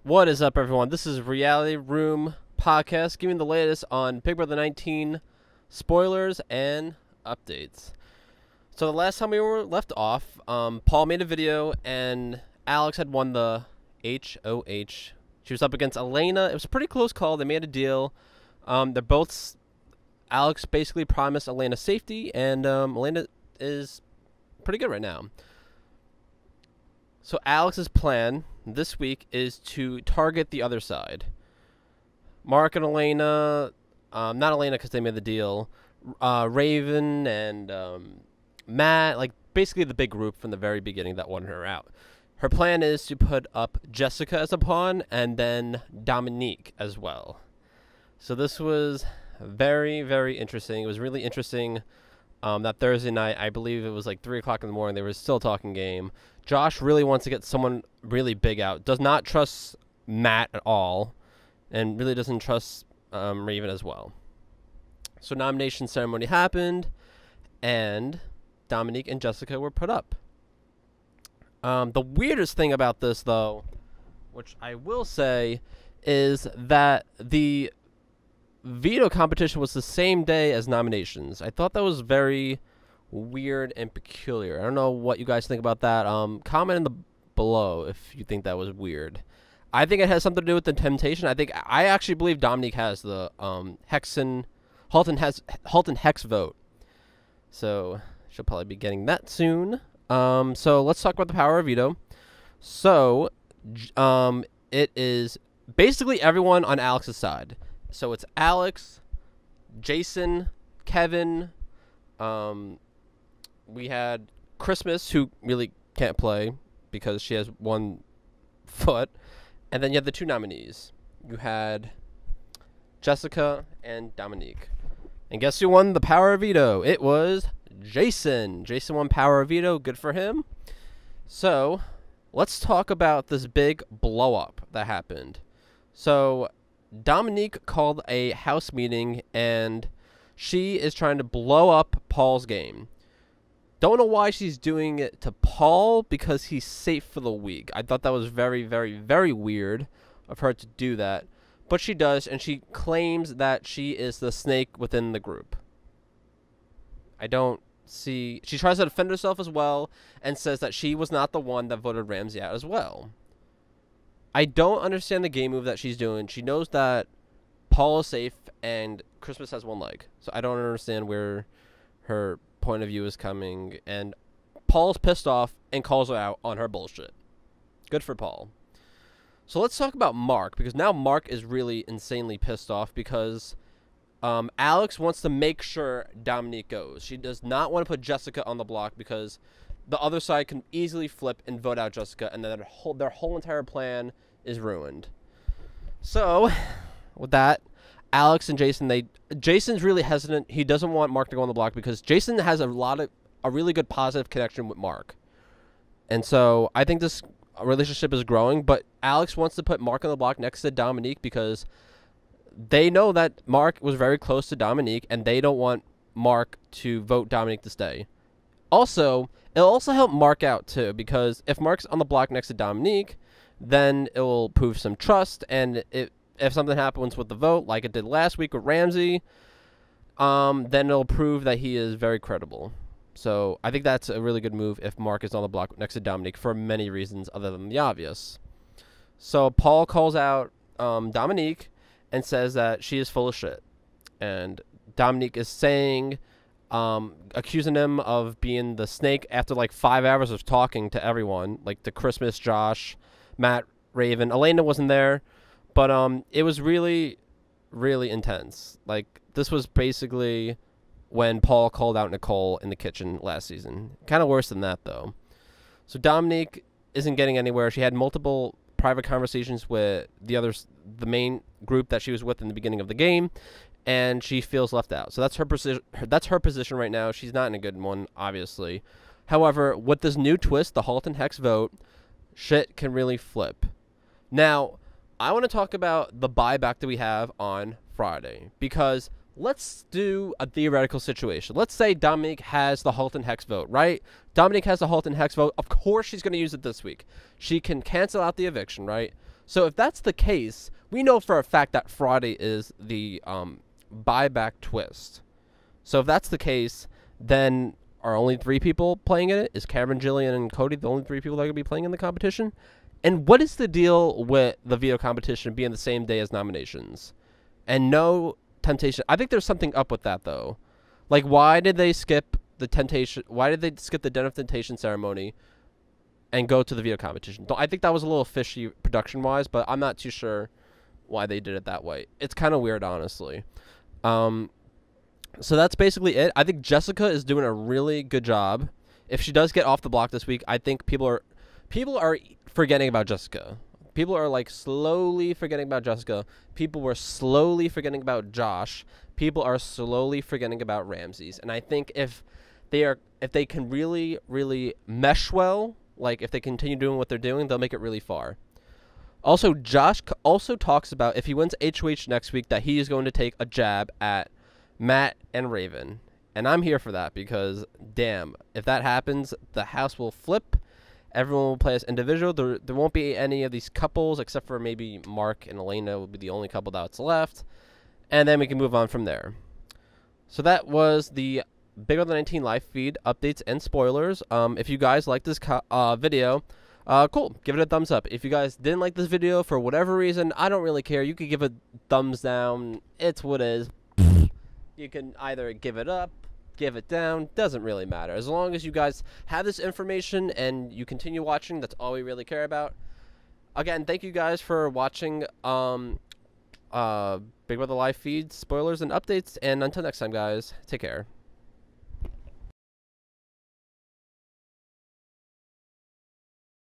What is up, everyone? This is Reality Room Podcast, giving the latest on Big Brother 19 spoilers and updates. So the last time we were left off, Paul made a video, and Alex had won the HOH. She was up against Elena. It was a pretty close call. They made a deal. They're both. Alex basically promised Elena safety, and Elena is pretty good right now. So Alex's plan this week is to target the other side. Mark and Elena, not Elena because they made the deal, Raven and Matt, like basically the big group from the very beginning that wanted her out. Her plan is to put up Jessica as a pawn and then Dominique as well. So this was very, very interesting. It was really interesting that Thursday night. I believe it was like 3 o'clock in the morning. They were still talking game. Josh really wants to get someone really big out. Does not trust Matt at all, and really doesn't trust Raven as well. So nomination ceremony happened, and Dominique and Jessica were put up. The weirdest thing about this, though, which I will say, is that the veto competition was the same day as nominations. I thought that was very weird and peculiar. I don't know what you guys think about that. Comment in the below if you think that was weird. I think it has something to do with the temptation. I actually believe Dominique has the Halton Hex vote. So she'll probably be getting that soon. So let's talk about the power of veto. So it is basically everyone on Alex's side. So it's Alex, Jason, Kevin, we had Christmas, who really can't play because she has one foot. And then you have the two nominees. You had Jessica and Dominique. And guess who won the power of veto? It was Jason. Jason won power of veto. Good for him. So let's talk about this big blow-up that happened. So Dominique called a house meeting, and she is trying to blow up Paul's game. Don't know why she's doing it to Paul, because he's safe for the week. I thought that was very, very, very weird of her to do that. But she does, and she claims that she is the snake within the group. I don't see... She tries to defend herself as well, and says that she was not the one that voted Ramsey out as well. I don't understand the game move that she's doing. She knows that Paul is safe, and Christmas has one leg. So I don't understand where her point of view is coming, and Paul's pissed off and calls her out on her bullshit. Good for Paul. So let's talk about Mark, because now Mark is really insanely pissed off because Alex wants to make sure Dominique goes. She does not want to put Jessica on the block because the other side can easily flip and vote out Jessica, and then their whole entire plan is ruined. So with that, Alex and Jason, Jason's really hesitant. He doesn't want Mark to go on the block because Jason has a really good positive connection with Mark. And so I think this relationship is growing, but Alex wants to put Mark on the block next to Dominique because they know that Mark was very close to Dominique, and they don't want Mark to vote Dominique to stay. Also, it'll also help Mark out too, because if Mark's on the block next to Dominique, then it will prove some trust, and if something happens with the vote, like it did last week with Ramsey, then it'll prove that he is very credible. So I think that's a really good move if Mark is on the block next to Dominique for many reasons other than the obvious. So Paul calls out Dominique and says that she is full of shit. And Dominique is saying, accusing him of being the snake after like 5 hours of talking to everyone, like to Christmas, Josh, Matt, Raven. Elena wasn't there. But it was really, really intense. Like, this was basically when Paul called out Nicole in the kitchen last season. Kind of worse than that, though. So Dominique isn't getting anywhere. She had multiple private conversations with the main group that she was with in the beginning of the game, and she feels left out. So that's her position right now. She's not in a good one, obviously. However, with this new twist, the Halton Hex vote, shit can really flip. Now, I want to talk about the buyback that we have on Friday, because let's do a theoretical situation. Let's say Dominique has the Halton Hex vote, right? Dominique has the Halton Hex vote. Of course she's going to use it this week. She can cancel out the eviction, right? So if that's the case, we know for a fact that Friday is the buyback twist. So if that's the case, then are only 3 people playing in it? Is Cameron, Jillian, and Cody the only 3 people that are going to be playing in the competition? And what is the deal with the veto competition being the same day as nominations? And no temptation. I think there's something up with that, though. Like, why did they skip the temptation? Why did they skip the Den of Temptation ceremony and go to the veto competition? I think that was a little fishy production-wise, but I'm not too sure why they did it that way. It's kind of weird, honestly. So that's basically it. I think Jessica is doing a really good job. If she does get off the block this week, I think people are forgetting about Jessica. People are like slowly forgetting about Jessica. People were slowly forgetting about Josh. People are slowly forgetting about Ramses. And I think if they can really, really mesh well, like if they continue doing what they're doing, they'll make it really far. Also, Josh also talks about if he wins HOH next week that he is going to take a jab at Matt and Raven. And I'm here for that because, damn, if that happens, the house will flip. Everyone will play as individual. There won't be any of these couples except for maybe Mark and Elena will be the only couple that's left. And then we can move on from there. So that was the Bigger Than 19 live feed updates and spoilers. If you guys like this video, cool. Give it a thumbs up. If you guys didn't like this video for whatever reason, I don't really care. You could give it thumbs down. It's what it is. You can either give it up, give it down, doesn't really matter. As long as you guys have this information and you continue watching, that's all we really care about. Again, thank you guys for watching Big Brother live feeds, spoilers, and updates. And until next time, guys, take care.